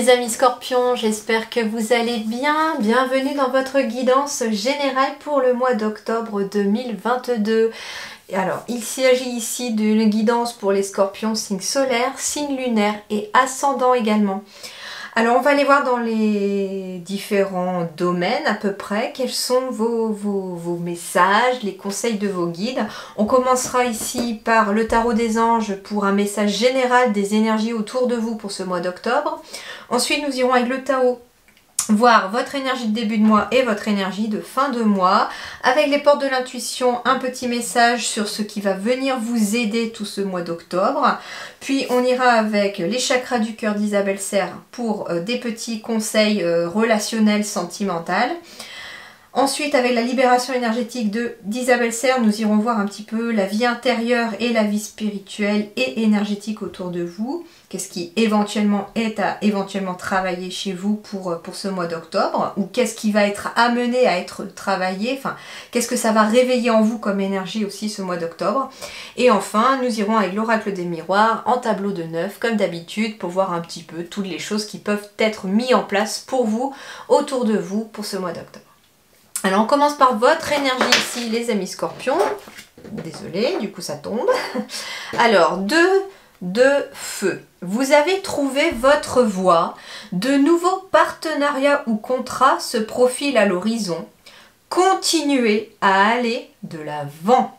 les amis scorpions, j'espère que vous allez bien. Bienvenue dans votre guidance générale pour le mois d'octobre 2022. Alors, il s'agit ici d'une guidance pour les scorpions signe solaire, signe lunaire et ascendant également. Alors, on va aller voir dans les différents domaines à peu près quels sont vos messages, les conseils de vos guides. On commencera ici par le tarot des anges pour un message général des énergies autour de vous pour ce mois d'octobre. Ensuite, nous irons avec le tarot voir votre énergie de début de mois et votre énergie de fin de mois. Avec les portes de l'intuition, un petit message sur ce qui va venir vous aider tout ce mois d'octobre. Puis on ira avec les chakras du cœur d'Isabelle Serre pour des petits conseils relationnels, sentimentaux. Ensuite, avec la libération énergétique d'Isabelle Serre, nous irons voir un petit peu la vie intérieure et la vie spirituelle et énergétique autour de vous. Qu'est-ce qui éventuellement est à travailler chez vous pour ce mois d'octobre, ou qu'est-ce qui va être amené à être travaillé, enfin, qu'est-ce que ça va réveiller en vous comme énergie aussi ce mois d'octobre. Et enfin, nous irons avec l'oracle des miroirs en tableau de 9, comme d'habitude, pour voir un petit peu toutes les choses qui peuvent être mises en place pour vous, autour de vous, pour ce mois d'octobre. Alors on commence par votre énergie ici les amis scorpions. Désolée, du coup ça tombe. Alors, de feu. Vous avez trouvé votre voie. De nouveaux partenariats ou contrats se profilent à l'horizon. Continuez à aller de l'avant.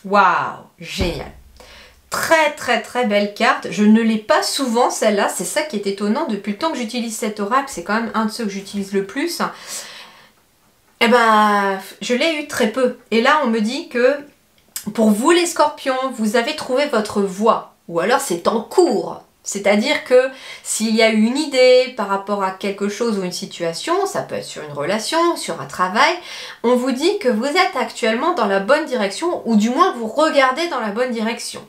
Waouh, génial. Très belle carte. Je ne l'ai pas souvent celle-là. C'est ça qui est étonnant. Depuis le temps que j'utilise cet oracle, c'est quand même un de ceux que j'utilise le plus. Eh ben, je l'ai eu très peu. Et là, on me dit que pour vous les scorpions, vous avez trouvé votre voie. Ou alors c'est en cours. C'est-à-dire que s'il y a eu une idée par rapport à quelque chose ou une situation, ça peut être sur une relation, sur un travail, on vous dit que vous êtes actuellement dans la bonne direction, ou du moins vous regardez dans la bonne direction.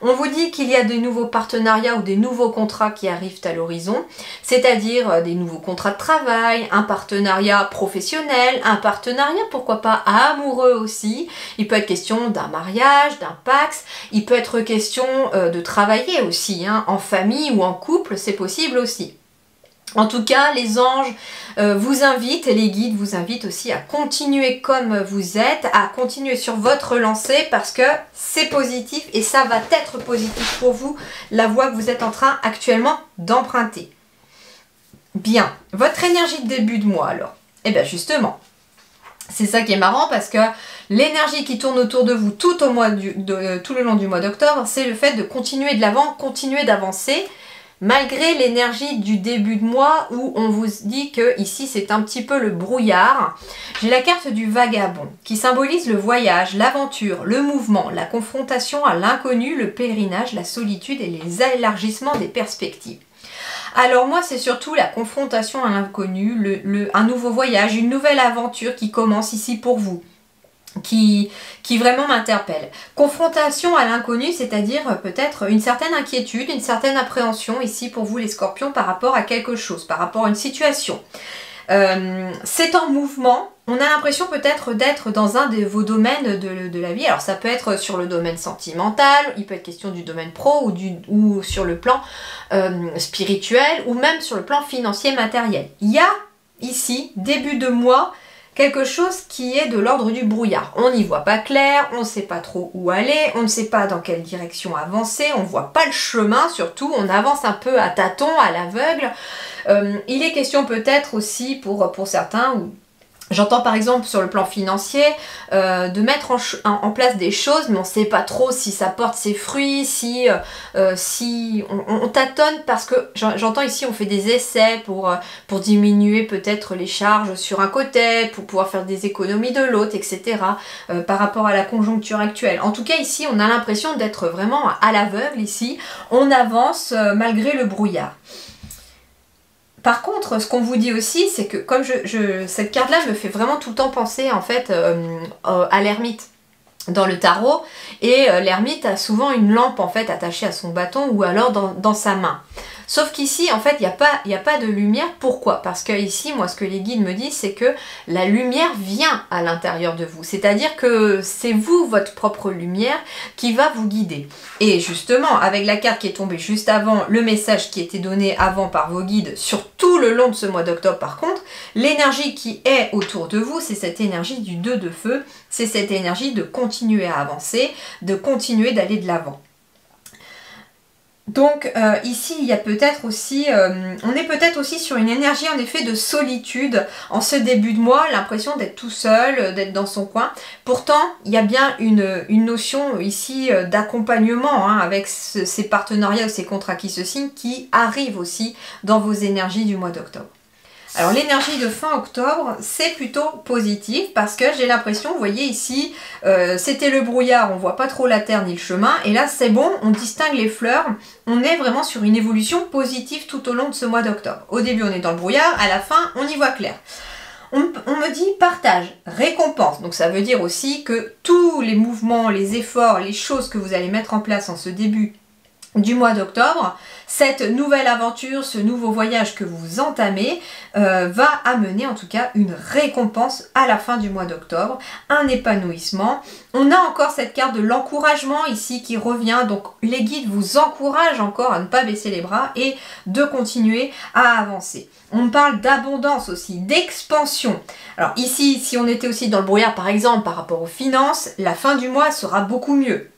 On vous dit qu'il y a de nouveaux partenariats ou des nouveaux contrats qui arrivent à l'horizon, c'est-à-dire des nouveaux contrats de travail, un partenariat professionnel, un partenariat pourquoi pas amoureux aussi. Il peut être question d'un mariage, d'un pax, il peut être question de travailler aussi, hein, en famille ou en couple, c'est possible aussi. En tout cas, les anges vous invitent et les guides vous invitent aussi à continuer comme vous êtes, à continuer sur votre lancée parce que c'est positif et ça va être positif pour vous, la voie que vous êtes en train actuellement d'emprunter. Bien, votre énergie de début de mois alors. Eh bien justement, c'est ça qui est marrant parce que l'énergie qui tourne autour de vous tout le long du mois d'octobre, c'est le fait de continuer de l'avant, continuer d'avancer. Malgré l'énergie du début de mois où on vous dit que ici c'est un petit peu le brouillard, j'ai la carte du vagabond qui symbolise le voyage, l'aventure, le mouvement, la confrontation à l'inconnu, le pèlerinage, la solitude et les élargissements des perspectives. Alors moi c'est surtout la confrontation à l'inconnu, un nouveau voyage, une nouvelle aventure qui commence ici pour vous. Qui vraiment m'interpelle. Confrontation à l'inconnu, c'est-à-dire peut-être une certaine inquiétude, une certaine appréhension ici pour vous les scorpions par rapport à quelque chose, par rapport à une situation. C'est en mouvement, on a l'impression peut-être d'être dans un de vos domaines de la vie, alors ça peut être sur le domaine sentimental, il peut être question du domaine pro ou sur le plan spirituel ou même sur le plan financier matériel. Il y a ici, début de mois, quelque chose qui est de l'ordre du brouillard. On n'y voit pas clair, on ne sait pas trop où aller, on ne sait pas dans quelle direction avancer, on ne voit pas le chemin surtout, on avance un peu à tâtons, à l'aveugle. Il est question peut-être aussi pour certains, j'entends par exemple sur le plan financier, de mettre en place des choses, mais on ne sait pas trop si ça porte ses fruits, si on tâtonne parce que j'entends ici on fait des essais pour diminuer peut-être les charges sur un côté, pour pouvoir faire des économies de l'autre, etc. Par rapport à la conjoncture actuelle. En tout cas ici on a l'impression d'être vraiment à l'aveugle ici, on avance malgré le brouillard. Par contre, ce qu'on vous dit aussi, c'est que comme cette carte-là me fait vraiment tout le temps penser en fait à l'ermite dans le tarot, et l'ermite a souvent une lampe en fait attachée à son bâton ou alors dans sa main. Sauf qu'ici, en fait, il n'y a pas de lumière. Pourquoi? Parce que ici, moi, ce que les guides me disent, c'est que la lumière vient à l'intérieur de vous. C'est-à-dire que c'est vous, votre propre lumière, qui va vous guider. Et justement, avec la carte qui est tombée juste avant, le message qui était donné avant par vos guides sur tout le long de ce mois d'octobre, par contre, l'énergie qui est autour de vous, c'est cette énergie du 2 de feu, c'est cette énergie de continuer à avancer, de continuer d'aller de l'avant. Donc ici il y a peut-être aussi, on est peut-être aussi sur une énergie en effet de solitude en ce début de mois, l'impression d'être tout seul, d'être dans son coin. Pourtant il y a bien une notion ici d'accompagnement hein, avec ces partenariats ou ces contrats qui se signent qui arrivent aussi dans vos énergies du mois d'octobre. Alors l'énergie de fin octobre, c'est plutôt positif parce que j'ai l'impression, vous voyez ici, c'était le brouillard, on voit pas trop la terre ni le chemin. Et là c'est bon, on distingue les fleurs, on est vraiment sur une évolution positive tout au long de ce mois d'octobre. Au début on est dans le brouillard, à la fin on y voit clair. On me dit partage, récompense. Donc ça veut dire aussi que tous les mouvements, les efforts, les choses que vous allez mettre en place en ce début du mois d'octobre, cette nouvelle aventure, ce nouveau voyage que vous entamez va amener en tout cas une récompense à la fin du mois d'octobre, un épanouissement. On a encore cette carte de l'encouragement ici qui revient, donc les guides vous encouragent encore à ne pas baisser les bras et de continuer à avancer. On me parle d'abondance aussi, d'expansion. Alors ici, si on était aussi dans le brouillard par exemple par rapport aux finances, la fin du mois sera beaucoup mieux.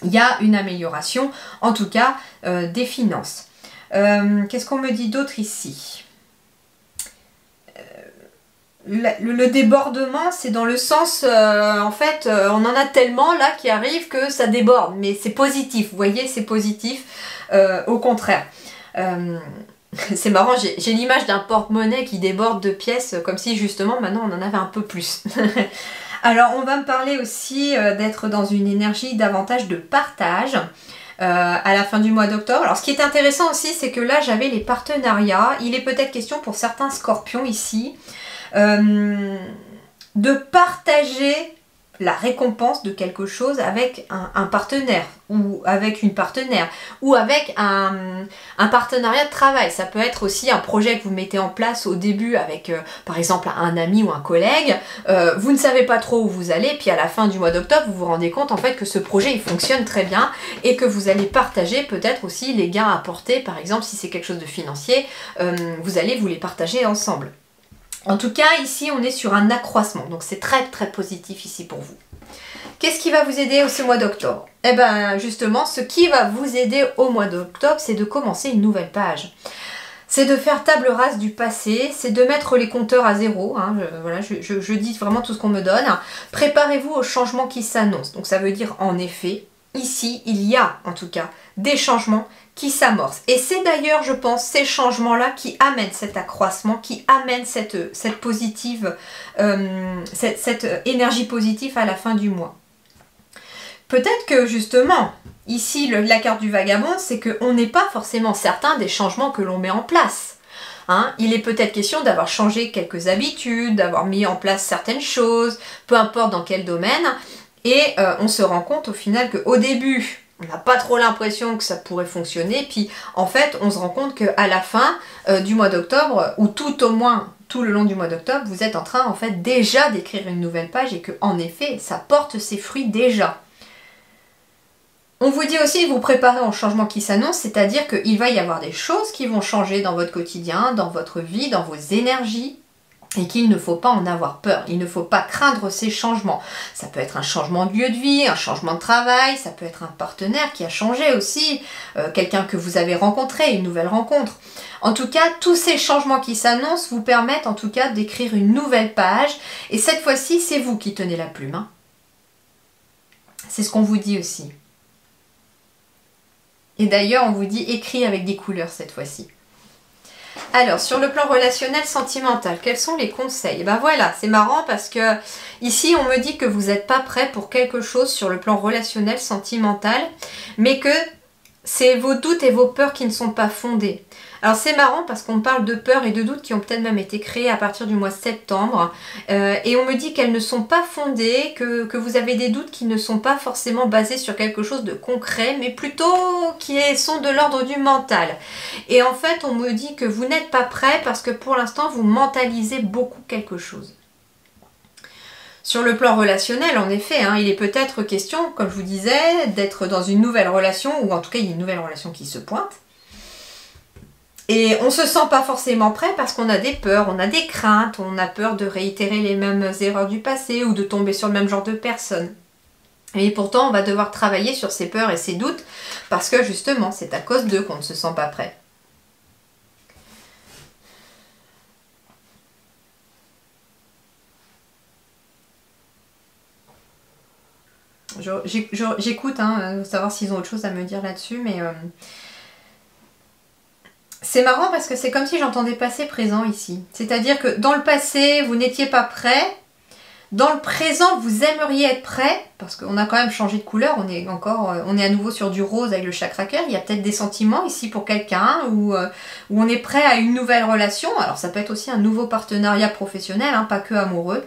Il y a une amélioration, en tout cas, des finances. Qu'est-ce qu'on me dit d'autre ici? Le débordement, c'est dans le sens, en fait, on en a tellement là qui arrive que ça déborde. Mais c'est positif, vous voyez, c'est positif, au contraire. C'est marrant, j'ai l'image d'un porte-monnaie qui déborde de pièces, comme si justement maintenant on en avait un peu plus. Alors on va me parler aussi d'être dans une énergie davantage de partage à la fin du mois d'octobre. Alors ce qui est intéressant aussi, c'est que là j'avais les partenariats. Il est peut-être question pour certains scorpions ici de partager la récompense de quelque chose avec un partenaire ou avec une partenaire ou avec un partenariat de travail. Ça peut être aussi un projet que vous mettez en place au début avec par exemple un ami ou un collègue. Vous ne savez pas trop où vous allez, puis à la fin du mois d'octobre vous vous rendez compte en fait que ce projet il fonctionne très bien et que vous allez partager peut-être aussi les gains apportés. Par exemple si c'est quelque chose de financier, vous allez vous les partager ensemble. En tout cas, ici, on est sur un accroissement. Donc, c'est très, très positif ici pour vous. Qu'est-ce qui va vous aider au ce mois d'octobre? Eh bien, justement, ce qui va vous aider au mois d'octobre, c'est de commencer une nouvelle page. C'est de faire table rase du passé, c'est de mettre les compteurs à zéro. Hein, voilà, je dis vraiment tout ce qu'on me donne. Préparez-vous au changement qui s'annonce. Donc, ça veut dire, en effet, ici, il y a, en tout cas, des changements qui s'amorcent. Et c'est d'ailleurs, je pense, ces changements-là qui amènent cet accroissement, qui amènent cette positive, cette énergie positive à la fin du mois. Peut-être que justement, ici, la carte du vagabond, c'est qu'on n'est pas forcément certain des changements que l'on met en place. Hein, il est peut-être question d'avoir changé quelques habitudes, d'avoir mis en place certaines choses, peu importe dans quel domaine, et on se rend compte au final qu'au début, on n'a pas trop l'impression que ça pourrait fonctionner, puis en fait on se rend compte qu'à la fin du mois d'octobre, ou tout au moins tout le long du mois d'octobre, vous êtes en train en fait déjà d'écrire une nouvelle page et que en effet ça porte ses fruits déjà. On vous dit aussi de vous préparer au changement qui s'annonce, c'est-à-dire qu'il va y avoir des choses qui vont changer dans votre quotidien, dans votre vie, dans vos énergies, et qu'il ne faut pas en avoir peur, il ne faut pas craindre ces changements. Ça peut être un changement de lieu de vie, un changement de travail, ça peut être un partenaire qui a changé aussi, quelqu'un que vous avez rencontré, une nouvelle rencontre. En tout cas, tous ces changements qui s'annoncent vous permettent en tout cas d'écrire une nouvelle page, et cette fois-ci, c'est vous qui tenez la plume. Hein. C'est ce qu'on vous dit aussi. Et d'ailleurs, on vous dit écrit avec des couleurs cette fois-ci. Alors, sur le plan relationnel sentimental, quels sont les conseils? Et ben voilà, c'est marrant parce que ici, on me dit que vous n'êtes pas prêt pour quelque chose sur le plan relationnel sentimental, mais que c'est vos doutes et vos peurs qui ne sont pas fondés. Alors c'est marrant parce qu'on parle de peurs et de doutes qui ont peut-être même été créés à partir du mois de septembre. Et on me dit qu'elles ne sont pas fondées, que vous avez des doutes qui ne sont pas forcément basés sur quelque chose de concret, mais plutôt qui sont de l'ordre du mental. Et en fait, on me dit que vous n'êtes pas prêt parce que pour l'instant, vous mentalisez beaucoup quelque chose. Sur le plan relationnel, en effet, hein, il est peut-être question, comme je vous disais, d'être dans une nouvelle relation, ou en tout cas, il y a une nouvelle relation qui se pointe. Et on ne se sent pas forcément prêt parce qu'on a des peurs, on a des craintes, on a peur de réitérer les mêmes erreurs du passé ou de tomber sur le même genre de personne. Et pourtant, on va devoir travailler sur ces peurs et ces doutes parce que justement, c'est à cause d'eux qu'on ne se sent pas prêt. J'écoute, hein, savoir s'ils ont autre chose à me dire là-dessus, mais c'est marrant parce que c'est comme si j'entendais passé présent ici. C'est-à-dire que dans le passé, vous n'étiez pas prêt. Dans le présent, vous aimeriez être prêt, parce qu'on a quand même changé de couleur, on est à nouveau sur du rose avec le chakra cœur. Il y a peut-être des sentiments ici pour quelqu'un, où on est prêt à une nouvelle relation. Alors ça peut être aussi un nouveau partenariat professionnel, hein, pas que amoureux.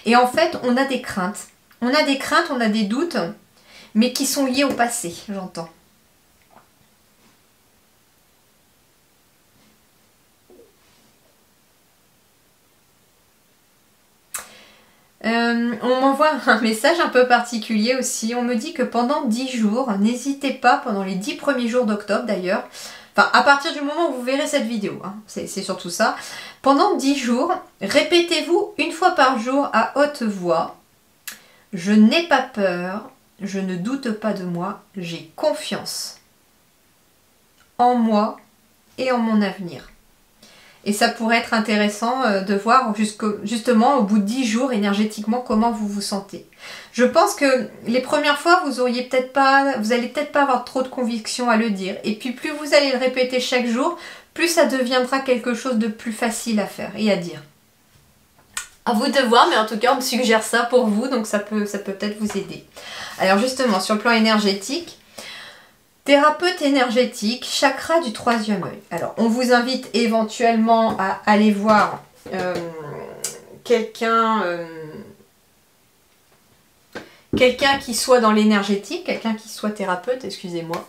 Et en fait, on a des craintes. On a des craintes, on a des doutes, mais qui sont liés au passé, j'entends. On m'envoie un message un peu particulier aussi. On me dit que pendant 10 jours, n'hésitez pas, pendant les 10 premiers jours d'octobre d'ailleurs, enfin à partir du moment où vous verrez cette vidéo, hein, c'est surtout ça, pendant 10 jours, répétez-vous une fois par jour à haute voix: je n'ai pas peur, je ne doute pas de moi, j'ai confiance en moi et en mon avenir. Et ça pourrait être intéressant de voir justement au bout de 10 jours énergétiquement comment vous vous sentez. Je pense que les premières fois, vous allez peut-être pas avoir trop de conviction à le dire. Et puis plus vous allez le répéter chaque jour, plus ça deviendra quelque chose de plus facile à faire et à dire. À vous de voir, mais en tout cas on me suggère ça pour vous, donc ça peut peut-être vous aider. Alors justement, sur le plan énergétique, thérapeute énergétique, chakra du 3e œil. Alors, on vous invite éventuellement à aller voir quelqu'un qui soit dans l'énergétique, quelqu'un qui soit thérapeute, excusez-moi.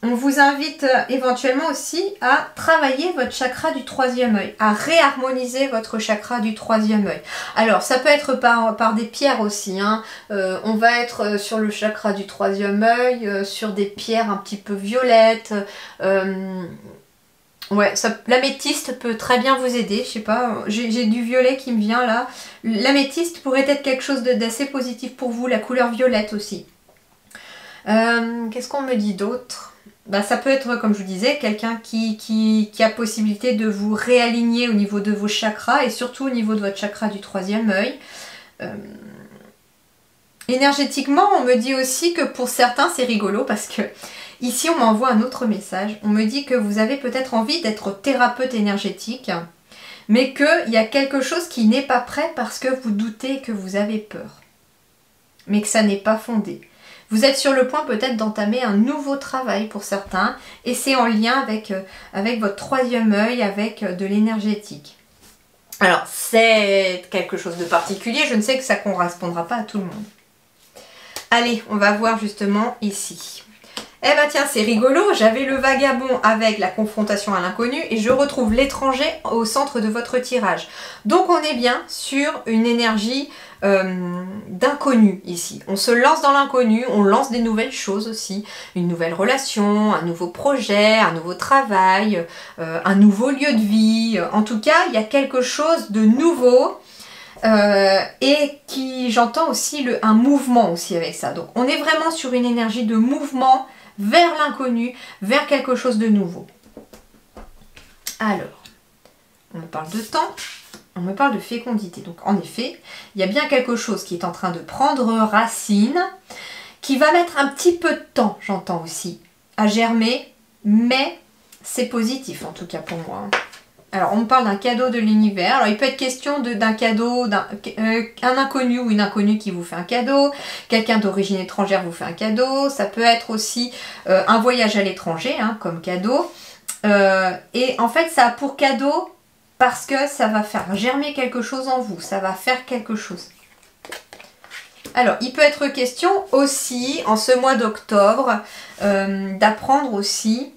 On vous invite éventuellement aussi à travailler votre chakra du 3e œil, à réharmoniser votre chakra du 3e œil. Alors, ça peut être par des pierres aussi, hein. On va être sur le chakra du 3e œil, sur des pierres un petit peu violettes. Ouais, l'améthyste peut très bien vous aider, je sais pas, j'ai du violet qui me vient là. L'améthyste pourrait être quelque chose d'assez positif pour vous, la couleur violette aussi. Qu'est-ce qu'on me dit d'autre ? Bah, ça peut être, comme je vous disais, quelqu'un qui a possibilité de vous réaligner au niveau de vos chakras et surtout au niveau de votre chakra du 3e œil. Énergétiquement, on me dit aussi que pour certains, c'est rigolo parce que ici, on m'envoie un autre message. On me dit que vous avez peut-être envie d'être thérapeute énergétique, mais qu'il y a quelque chose qui n'est pas prêt parce que vous doutez et que vous avez peur, mais que ça n'est pas fondé. Vous êtes sur le point peut-être d'entamer un nouveau travail pour certains et c'est en lien avec votre 3e œil, avec de l'énergétique. Alors, c'est quelque chose de particulier, je ne sais que ça ne correspondra pas à tout le monde. Allez, on va voir justement ici. Eh ben tiens, c'est rigolo, j'avais le vagabond avec la confrontation à l'inconnu et je retrouve l'étranger au centre de votre tirage. Donc on est bien sur une énergie d'inconnu ici. On se lance dans l'inconnu, on lance des nouvelles choses aussi. Une nouvelle relation, un nouveau projet, un nouveau travail, un nouveau lieu de vie. En tout cas, il y a quelque chose de nouveau. Et qui, j'entends aussi un mouvement aussi avec ça. Donc on est vraiment sur une énergie de mouvement vers l'inconnu, vers quelque chose de nouveau. Alors, on me parle de temps, on me parle de fécondité. Donc en effet, il y a bien quelque chose qui est en train de prendre racine, qui va mettre un petit peu de temps, j'entends aussi, à germer, mais c'est positif en tout cas pour moi. Alors, on me parle d'un cadeau de l'univers. Alors, il peut être question d'un cadeau, un inconnu ou une inconnue qui vous fait un cadeau. Quelqu'un d'origine étrangère vous fait un cadeau. Ça peut être aussi un voyage à l'étranger, hein, comme cadeau. Et en fait, ça a pour cadeau parce que ça va faire germer quelque chose en vous. Ça va faire quelque chose. Alors, il peut être question aussi, en ce mois d'octobre, d'apprendre aussi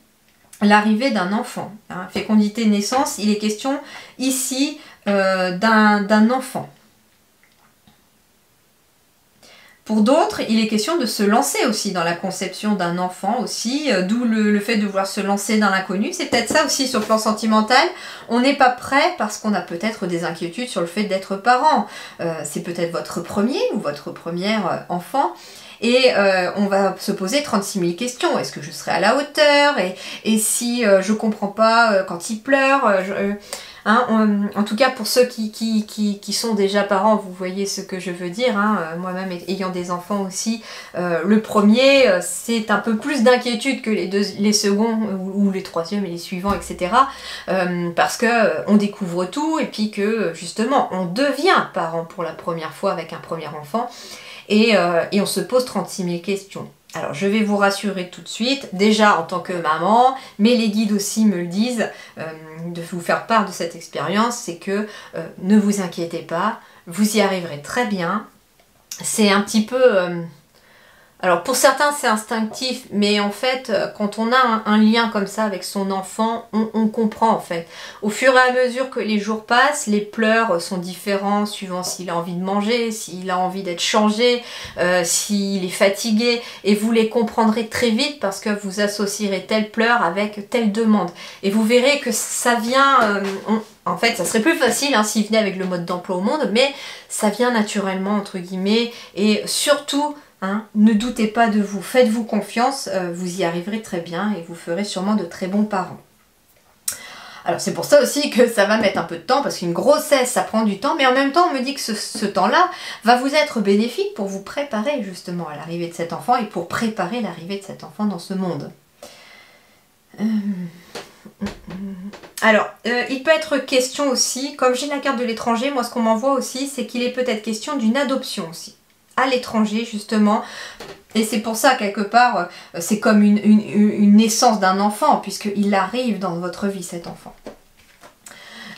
l'arrivée d'un enfant. Hein. Fécondité, naissance, il est question ici d'un enfant. Pour d'autres, il est question de se lancer aussi dans la conception d'un enfant aussi, d'où le fait de vouloir se lancer dans l'inconnu. C'est peut-être ça aussi sur le plan sentimental. On n'est pas prêt parce qu'on a peut-être des inquiétudes sur le fait d'être parent. C'est peut-être votre premier ou votre première enfant. Et on va se poser 36 000 questions. Est-ce que je serai à la hauteur? Et si je comprends pas quand il pleure hein, en tout cas, pour ceux qui sont déjà parents, vous voyez ce que je veux dire. Hein, moi-même ayant des enfants aussi, le premier, c'est un peu plus d'inquiétude que les seconds ou les troisièmes et les suivants, etc. Parce que on découvre tout et puis que justement, on devient parent pour la première fois avec un premier enfant. Et on se pose 36 000 questions. Alors, je vais vous rassurer tout de suite, déjà en tant que maman, mais les guides aussi me le disent, de vous faire part de cette expérience, c'est que ne vous inquiétez pas, vous y arriverez très bien. C'est un petit peu... alors pour certains c'est instinctif, mais en fait quand on a un lien comme ça avec son enfant, on comprend en fait. Au fur et à mesure que les jours passent, les pleurs sont différents suivant s'il a envie de manger, s'il a envie d'être changé, s'il est fatigué, et vous les comprendrez très vite parce que vous associerez tel pleur avec telle demande. Et vous verrez que ça vient... en fait, ça serait plus facile hein, s'il venait avec le mode d'emploi au monde, mais ça vient naturellement entre guillemets, et surtout... Hein, ne doutez pas de vous, faites-vous confiance, vous y arriverez très bien et vous ferez sûrement de très bons parents. Alors c'est pour ça aussi que ça va mettre un peu de temps, parce qu'une grossesse ça prend du temps, mais en même temps on me dit que ce temps-là va vous être bénéfique pour vous préparer justement à l'arrivée de cet enfant et pour préparer l'arrivée de cet enfant dans ce monde. Alors, il peut être question aussi, comme j'ai la carte de l'étranger, moi ce qu'on m'envoie aussi, c'est qu'il est peut-être question d'une adoption aussi. À l'étranger justement, et c'est pour ça quelque part c'est comme une naissance d'un enfant puisqu'il arrive dans votre vie cet enfant.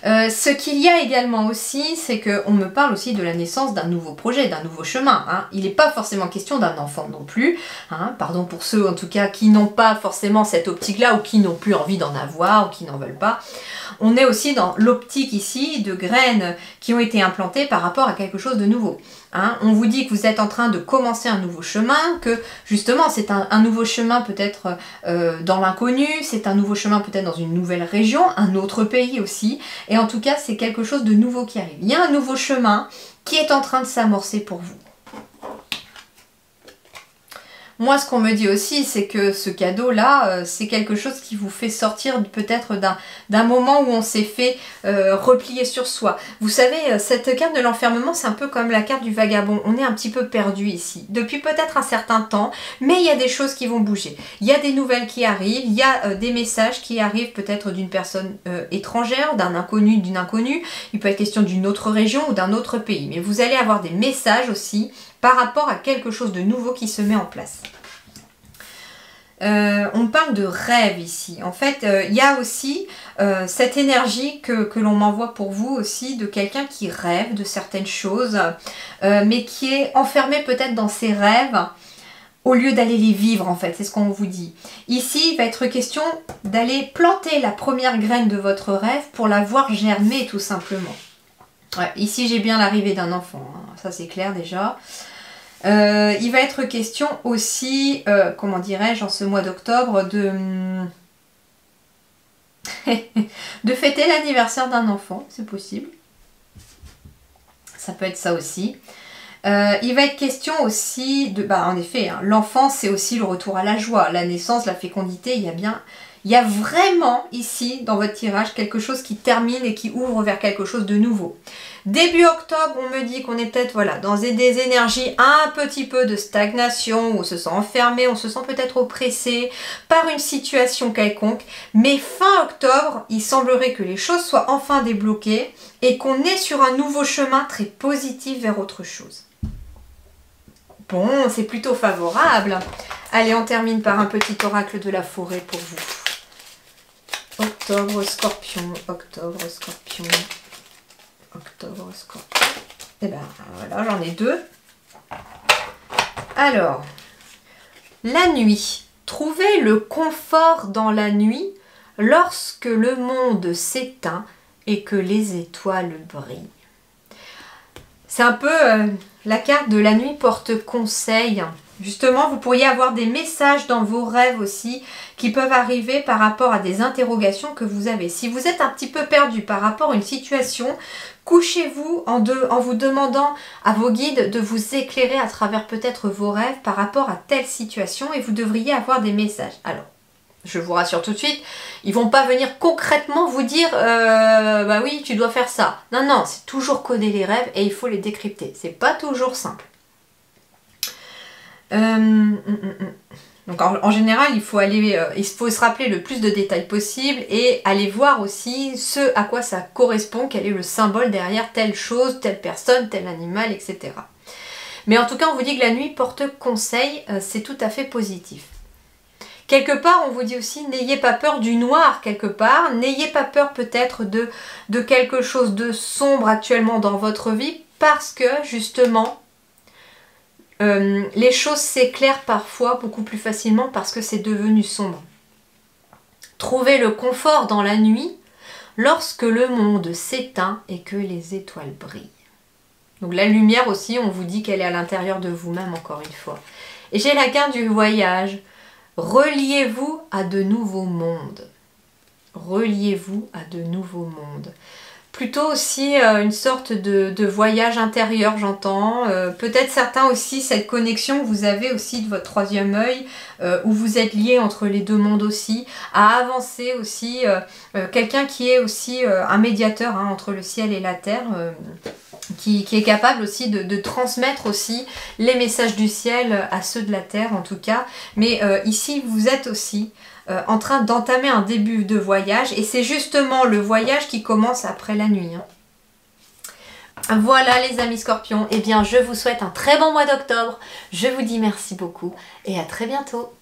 Ce qu'il y a également aussi, c'est qu'on me parle aussi de la naissance d'un nouveau projet, d'un nouveau chemin. Hein. Il n'est pas forcément question d'un enfant non plus. Hein. Pardon pour ceux en tout cas qui n'ont pas forcément cette optique-là ou qui n'ont plus envie d'en avoir ou qui n'en veulent pas. On est aussi dans l'optique ici de graines qui ont été implantées par rapport à quelque chose de nouveau. Hein. On vous dit que vous êtes en train de commencer un nouveau chemin, que justement c'est un nouveau chemin peut-être dans l'inconnu, c'est un nouveau chemin peut-être dans une nouvelle région, un autre pays aussi. Et en tout cas, c'est quelque chose de nouveau qui arrive. Il y a un nouveau chemin qui est en train de s'amorcer pour vous. Moi, ce qu'on me dit aussi, c'est que ce cadeau-là, c'est quelque chose qui vous fait sortir peut-être d'un moment où on s'est fait replier sur soi. Vous savez, cette carte de l'enfermement, c'est un peu comme la carte du vagabond. On est un petit peu perdu ici, depuis peut-être un certain temps, mais il y a des choses qui vont bouger. Il y a des nouvelles qui arrivent, il y a des messages qui arrivent peut-être d'une personne étrangère, d'un inconnu, d'une inconnue. Il peut être question d'une autre région ou d'un autre pays. Mais vous allez avoir des messages aussi par rapport à quelque chose de nouveau qui se met en place. On parle de rêve ici. En fait, il y a aussi cette énergie que l'on m'envoie pour vous aussi, de quelqu'un qui rêve de certaines choses, mais qui est enfermé peut-être dans ses rêves, au lieu d'aller les vivre en fait, c'est ce qu'on vous dit. Ici, il va être question d'aller planter la première graine de votre rêve pour la voir germer tout simplement. Ouais, ici, j'ai bien l'arrivée d'un enfant, hein. Ça c'est clair déjà. Il va être question aussi, comment dirais-je, en ce mois d'octobre, de fêter l'anniversaire d'un enfant, c'est possible. Ça peut être ça aussi. Il va être question aussi de, en effet, hein, l'enfant c'est aussi le retour à la joie, la naissance, la fécondité, il y a bien Il y a vraiment ici, dans votre tirage, quelque chose qui termine et qui ouvre vers quelque chose de nouveau. Début octobre, on me dit qu'on est peut-être voilà, dans des énergies un petit peu de stagnation, où on se sent enfermé, on se sent peut-être oppressé par une situation quelconque. Mais fin octobre, il semblerait que les choses soient enfin débloquées et qu'on est sur un nouveau chemin très positif vers autre chose. Bon, c'est plutôt favorable. Allez, on termine par un petit oracle de la forêt pour vous. Octobre, Scorpion, octobre, Scorpion, octobre, Scorpion. Et ben voilà, j'en ai deux. Alors, la nuit. Trouvez le confort dans la nuit lorsque le monde s'éteint et que les étoiles brillent. C'est un peu la carte de la nuit porte conseil. Justement, vous pourriez avoir des messages dans vos rêves aussi qui peuvent arriver par rapport à des interrogations que vous avez. Si vous êtes un petit peu perdu par rapport à une situation, couchez-vous en vous demandant à vos guides de vous éclairer à travers peut-être vos rêves par rapport à telle situation et vous devriez avoir des messages. Alors, je vous rassure tout de suite, ils vont pas venir concrètement vous dire bah oui, tu dois faire ça. Non, non, c'est toujours coder les rêves et il faut les décrypter. C'est pas toujours simple. Donc en général, il faut se rappeler le plus de détails possible et aller voir aussi ce à quoi ça correspond, quel est le symbole derrière telle chose, telle personne, tel animal, etc. Mais en tout cas, on vous dit que la nuit porte conseil, c'est tout à fait positif. Quelque part, on vous dit aussi, n'ayez pas peur du noir quelque part, n'ayez pas peur peut-être de quelque chose de sombre actuellement dans votre vie, parce que justement, les choses s'éclairent parfois beaucoup plus facilement parce que c'est devenu sombre. Trouvez le confort dans la nuit lorsque le monde s'éteint et que les étoiles brillent. Donc la lumière aussi, on vous dit qu'elle est à l'intérieur de vous-même encore une fois. Et j'ai la carte du voyage. Reliez-vous à de nouveaux mondes. Reliez-vous à de nouveaux mondes. Plutôt aussi une sorte de voyage intérieur, j'entends. Peut-être certains aussi, cette connexion que vous avez aussi de votre troisième œil, où vous êtes lié entre les deux mondes aussi, à avancer aussi. Quelqu'un qui est aussi un médiateur entre le ciel et la terre, qui est capable aussi de transmettre aussi les messages du ciel à ceux de la terre en tout cas. Mais ici, vous êtes aussi en train d'entamer un début de voyage et c'est justement le voyage qui commence après la nuit. Voilà les amis scorpions, eh bien je vous souhaite un très bon mois d'octobre. Je vous dis merci beaucoup et à très bientôt.